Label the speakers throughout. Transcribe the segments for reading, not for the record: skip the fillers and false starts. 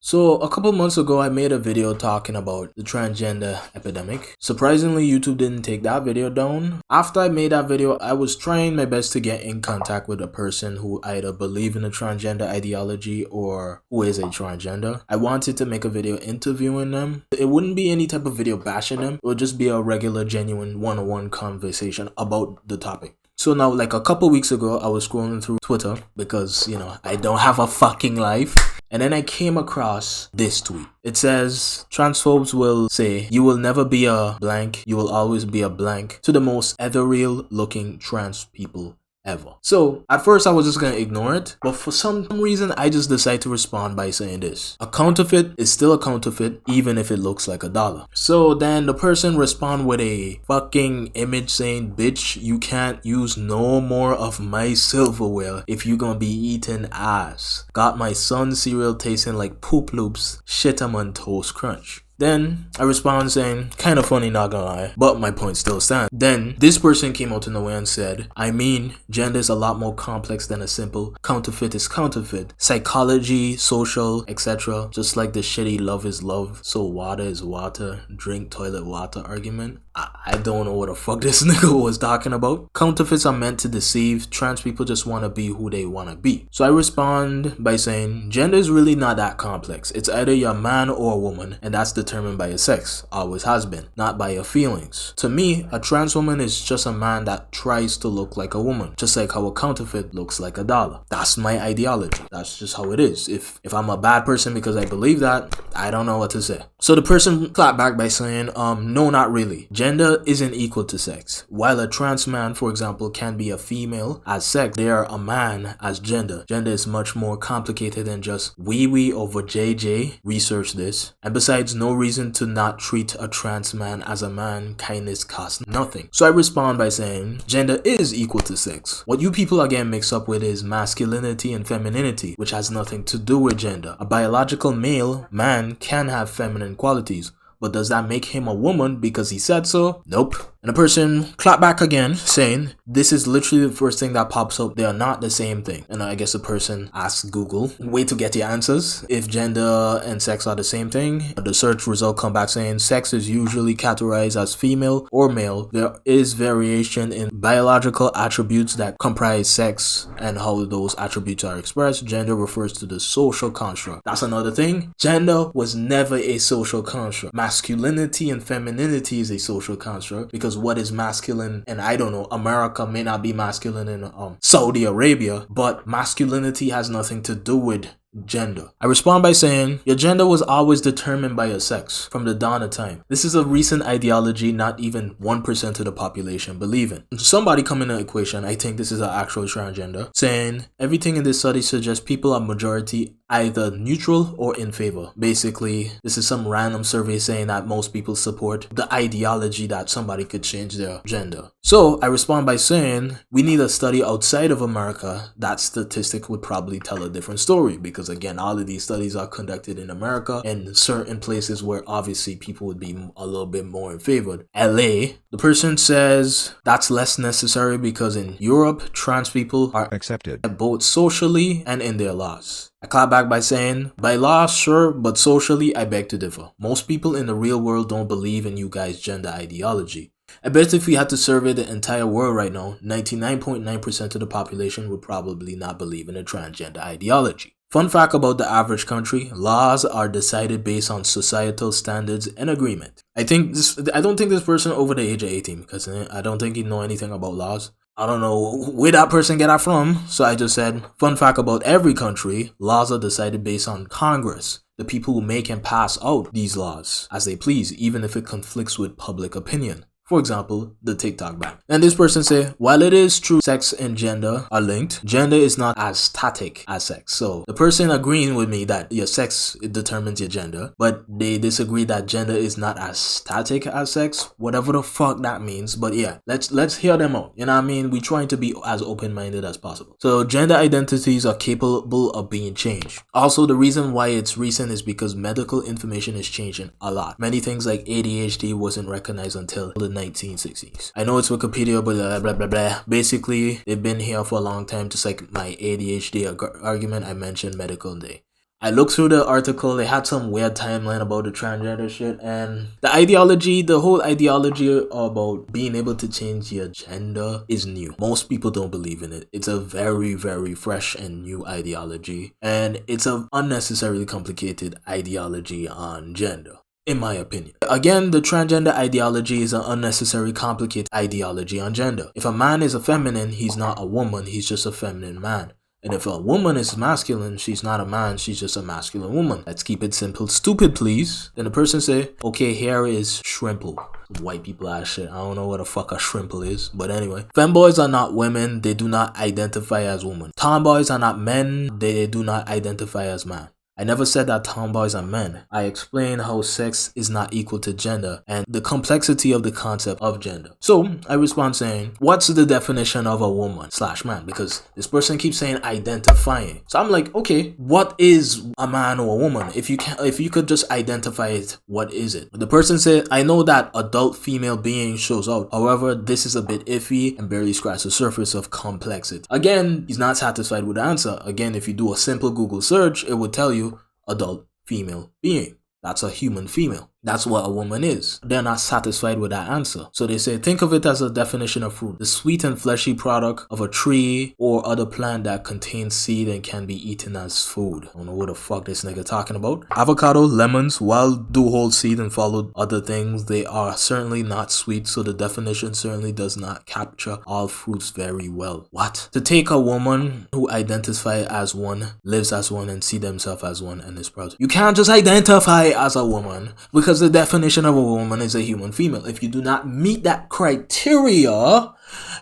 Speaker 1: So a couple months ago, I made a video talking about the transgender epidemic. Surprisingly, YouTube didn't take that video down. After I made that video, I was trying my best to get in contact with a person who either believe in a transgender ideology or who is a transgender. I wanted to make a video interviewing them. It wouldn't be any type of video bashing them. It would just be a regular, genuine one-on-one conversation about the topic. So now, like a couple weeks ago, I was scrolling through Twitter because, I don't have a fucking life. And then I came across this tweet. It says, transphobes will say, you will never be a blank, you will always be a blank to the most ethereal looking trans people ever. So at first I was just gonna ignore it, but for some reason I just decided to respond by saying this: a counterfeit is still a counterfeit even if it looks like $1. So then the person respond with a fucking image saying, bitch, you can't use no more of my silverware if you gonna be eating ass. Got my son's cereal tasting like Poop Loops, shit I'm on Toast Crunch. Then I respond saying, kind of funny, not gonna lie, but my point still stands. Then this person came out of nowhere and said, I mean, gender is a lot more complex than a simple counterfeit is counterfeit. Psychology, social, etc. Just like the shitty love is love, so water is water, drink toilet water argument. I don't know what the fuck this nigga was talking about. Counterfeits are meant to deceive. Trans people just want to be who they want to be. So I respond by saying, gender is really not that complex. It's either you're a man or a woman, and that's determined by your sex. Always has been, not by your feelings. To me, a trans woman is just a man that tries to look like a woman, just like how a counterfeit looks like $1. That's my ideology. That's just how it is. If I'm a bad person because I believe that, I don't know what to say. So the person clapped back by saying, no, not really. Gender isn't equal to sex. While a trans man, for example, can be a female as sex, they are a man as gender. Gender is much more complicated than just wee over JJ. Research this. And besides, no reason to not treat a trans man as a man. Kindness costs nothing. So I respond by saying, gender is equal to sex. What you people are getting mixed up with is masculinity and femininity, which has nothing to do with gender. A biological male man can have feminine qualities. But does that make him a woman because he said so? Nope. And the person clapped back again, saying, this is literally the first thing that pops up. They are not the same thing. And I guess the person asked Google, way to get your answers. If gender and sex are the same thing, the search result come back saying sex is usually categorized as female or male. There is variation in biological attributes that comprise sex and how those attributes are expressed. Gender refers to the social construct. That's another thing. Gender was never a social construct. Masculinity and femininity is a social construct, because what is masculine, and I don't know, America may not be masculine in Saudi Arabia, but masculinity has nothing to do with gender. I respond by saying, your gender was always determined by your sex from the dawn of time. This is a recent ideology not even 1% of the population believe in. Somebody come in the equation, I think this is an actual transgender, saying everything in this study suggests people are majority either neutral or in favor. Basically, this is some random survey saying that most people support the ideology that somebody could change their gender. So I respond by saying, we need a study outside of America. That statistic would probably tell a different story, because again, all of these studies are conducted in America and certain places where obviously people would be a little bit more in favor. LA, the person says that's less necessary because in Europe, trans people are accepted both socially and in their laws. I clap back by saying, by law, sure, but socially, I beg to differ. Most people in the real world don't believe in you guys' gender ideology. I bet if we had to survey the entire world right now, 99.9% of the population would probably not believe in a transgender ideology. Fun fact about the average country, laws are decided based on societal standards and agreement. I don't think this person over the age of 18, because I don't think he know anything about laws. I don't know where that person get that from, so I just said, fun fact about every country, laws are decided based on Congress, the people who make and pass out these laws as they please, even if it conflicts with public opinion. For example, the TikTok ban. And this person say, while it is true sex and gender are linked, gender is not as static as sex. So the person agreeing with me that your sex determines your gender, but they disagree that gender is not as static as sex, whatever the fuck that means. But yeah, let's hear them out. You know what I mean? We're trying to be as open-minded as possible. So gender identities are capable of being changed. Also, the reason why it's recent is because medical information is changing a lot. Many things like ADHD wasn't recognized until the 1960s. I know it's Wikipedia, but blah blah blah. Basically, they've been here for a long time, just like my ADHD argument I mentioned medical day. I looked through the article, they had some weird timeline about the transgender shit, and the whole ideology about being able to change your gender is new. Most people don't believe in it. It's a very, very fresh and new ideology, and it's an unnecessarily complicated ideology on gender, in my opinion. Again, the transgender ideology is an unnecessary complicated ideology on gender. If a man is a feminine, he's not a woman, he's just a feminine man. And if a woman is masculine, she's not a man, she's just a masculine woman. Let's keep it simple. Stupid, please. Then the person say, okay, here is shrimple. White people ass shit. I don't know what the fuck a shrimple is. But anyway. Femboys are not women. They do not identify as women. Tomboys are not men. They do not identify as man. I never said that tomboys are men. I explained how sex is not equal to gender and the complexity of the concept of gender. So I respond saying, what's the definition of a woman / man? Because this person keeps saying identifying. So I'm like, okay, what is a man or a woman? If you could just identify it, what is it? The person said, I know that adult female being shows out. However, this is a bit iffy and barely scratches the surface of complexity. Again, he's not satisfied with the answer. Again, if you do a simple Google search, it would tell you adult female being. That's a human female. That's what a woman is. They're not satisfied with that answer. So they say, think of it as a definition of fruit. The sweet and fleshy product of a tree or other plant that contains seed and can be eaten as food. I don't know what the fuck this nigga talking about. Avocado, lemons, while do hold seed and follow other things, they are certainly not sweet. So the definition certainly does not capture all fruits very well. What? To take a woman who identifies as one, lives as one, and see themselves as one and is proud. You can't just identify as a woman because the definition of a woman is a human female. If you do not meet that criteria,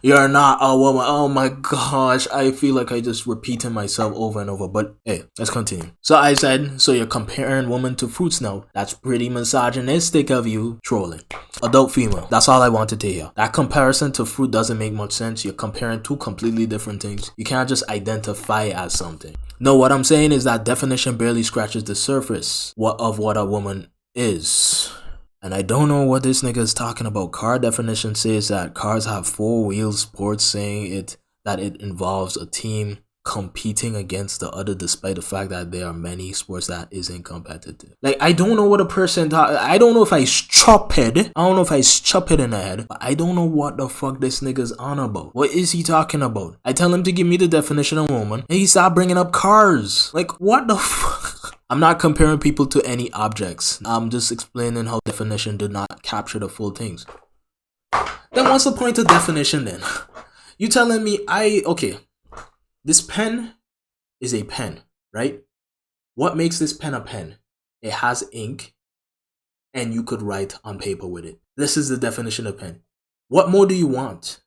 Speaker 1: you're not a woman. Oh my gosh, I feel like I just repeating myself over and over, but hey, let's continue. So I said, so you're comparing women to fruits now. That's pretty misogynistic of you. Trolling. Adult female. That's all I wanted to hear. That comparison to fruit doesn't make much sense. You're comparing two completely different things. You can't just identify as something. No, what I'm saying is that definition barely scratches the surface of what a woman is. And I don't know what this nigga is talking about. Car definition says that cars have 4 wheels, sports saying that it involves a team competing against the other, despite the fact that there are many sports that isn't competitive. Like, I don't know what a person I don't know if I stupid. I don't know if I stupid in the head, but I don't know what the fuck this nigga's on about. What is he talking about? I tell him to give me the definition of woman, and he start bringing up cars. Like, what the fuck? I'm not comparing people to any objects. I'm just explaining how definition did not capture the full things. Then what's the point of definition then? You telling me okay, this pen is a pen, right? What makes this pen a pen? It has ink and you could write on paper with it. This is the definition of pen. What more do you want?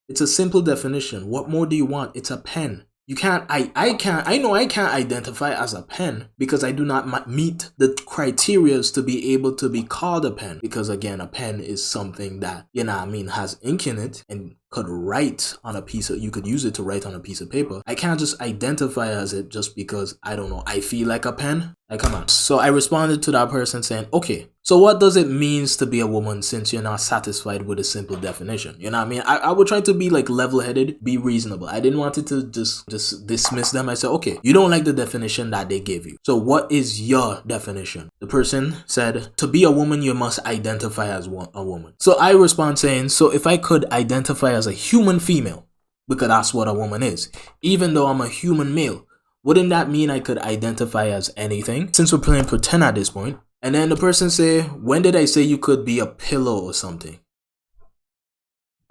Speaker 1: It's a simple definition. What more do you want? It's a pen. You can't, I know I can't identify as a pen because I do not meet the criteria to be able to be called a pen. Because again, a pen is something that, you know what I mean, has ink in it and could write on a piece of, you could use it to write on a piece of paper. I can't just identify as it just because, I don't know, I feel like a pen. Like, come on. So I responded to that person saying, okay, so what does it mean to be a woman since you're not satisfied with a simple definition? You know what I mean? I would try to be like level-headed, be reasonable. I didn't want it to just dismiss them. I said, okay, you don't like the definition that they gave you. So what is your definition? The person said, to be a woman, you must identify as a woman. So I respond saying, so if I could identify as a human female, because that's what a woman is, even though I'm a human male, wouldn't that mean I could identify as anything? Since we're playing pretend at this point. And then the person say, when did I say you could be a pillow or something?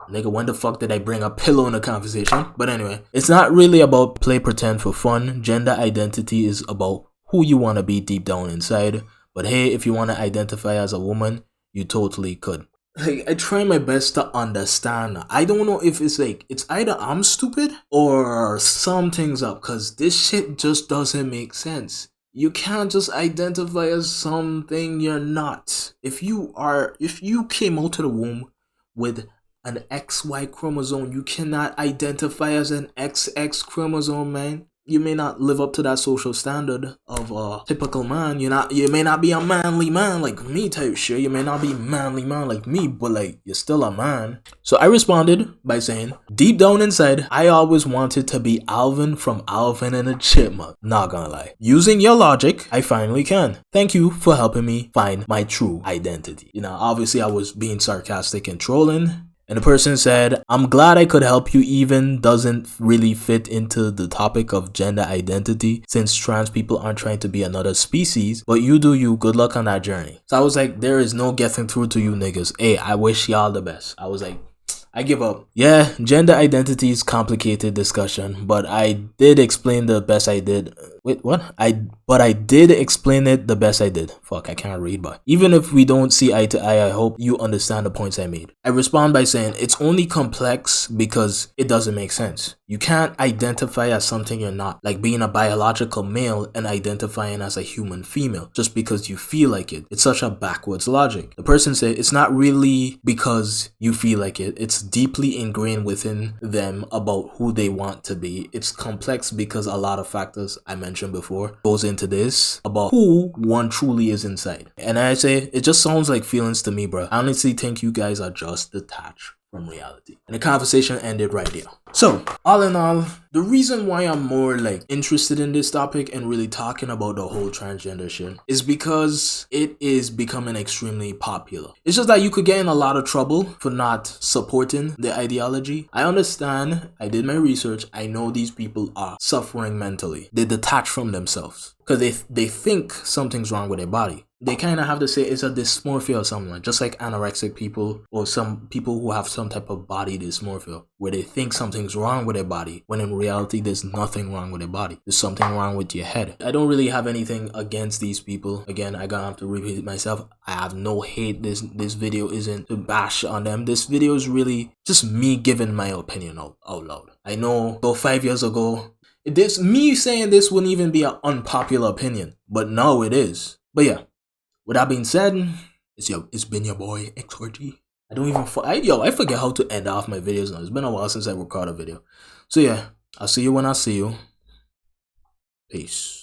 Speaker 1: Nigga, when the fuck did I bring a pillow in the conversation? But anyway, it's not really about play pretend for fun. Gender identity is about who you want to be deep down inside. But hey, if you want to identify as a woman, you totally could. Like, I try my best to understand. I don't know if it's like, it's either I'm stupid or something's up, because this shit just doesn't make sense. You can't just identify as something you're not. If you came out of the womb with an XY chromosome, you cannot identify as an XX chromosome, man. you may not live up to that social standard of a typical man. You may not be a manly man like me type shit. You may not be manly man like me, but like you're still a man. So I responded by saying, deep down inside, I always wanted to be Alvin from Alvin and the Chipmunk. Not gonna lie. Using your logic, I finally can. Thank you for helping me find my true identity. You know, obviously I was being sarcastic and trolling. And the person said, I'm glad I could help you, even doesn't really fit into the topic of gender identity since trans people aren't trying to be another species, but you do you, good luck on that journey. So I was like, there is no getting through to you niggas. Hey, I wish y'all the best. I was like, I give up. Yeah, gender identity is complicated discussion, but I did explain the best I did. Wait, what? But I did explain it the best I did. Fuck, I can't read, but even if we don't see eye to eye, I hope you understand the points I made. I respond by saying it's only complex because it doesn't make sense. You can't identify as something you're not, like being a biological male and identifying as a human female just because you feel like it. It's such a backwards logic. The person said it's not really because you feel like it. It's deeply ingrained within them about who they want to be. It's complex because a lot of factors I mentioned before goes into this about who one truly is inside. And I say it just sounds like feelings to me, bro. I honestly think you guys are just detached from reality. And the conversation ended right there. So, all in all, the reason why I'm more like interested in this topic and really talking about the whole transgender shit is because it is becoming extremely popular. It's just that you could get in a lot of trouble for not supporting the ideology. I understand, I did my research, I know these people are suffering mentally. They detach from themselves because they think something's wrong with their body. They kind of have to say it's a dysmorphia or something, just like anorexic people or some people who have some type of body dysmorphia where they think something's wrong with their body when in reality there's nothing wrong with their body. There's something wrong with your head. I don't really have anything against these people. Again, I gotta have to repeat myself. I have no hate. This video isn't to bash on them. This video is really just me giving my opinion out loud. I know 5 years ago, me saying this wouldn't even be an unpopular opinion, but now it is. But yeah. With that being said, it's been your boy XRG. I forget how to end off my videos now. It's been a while since I recorded a video. So yeah, I'll see you when I see you. Peace.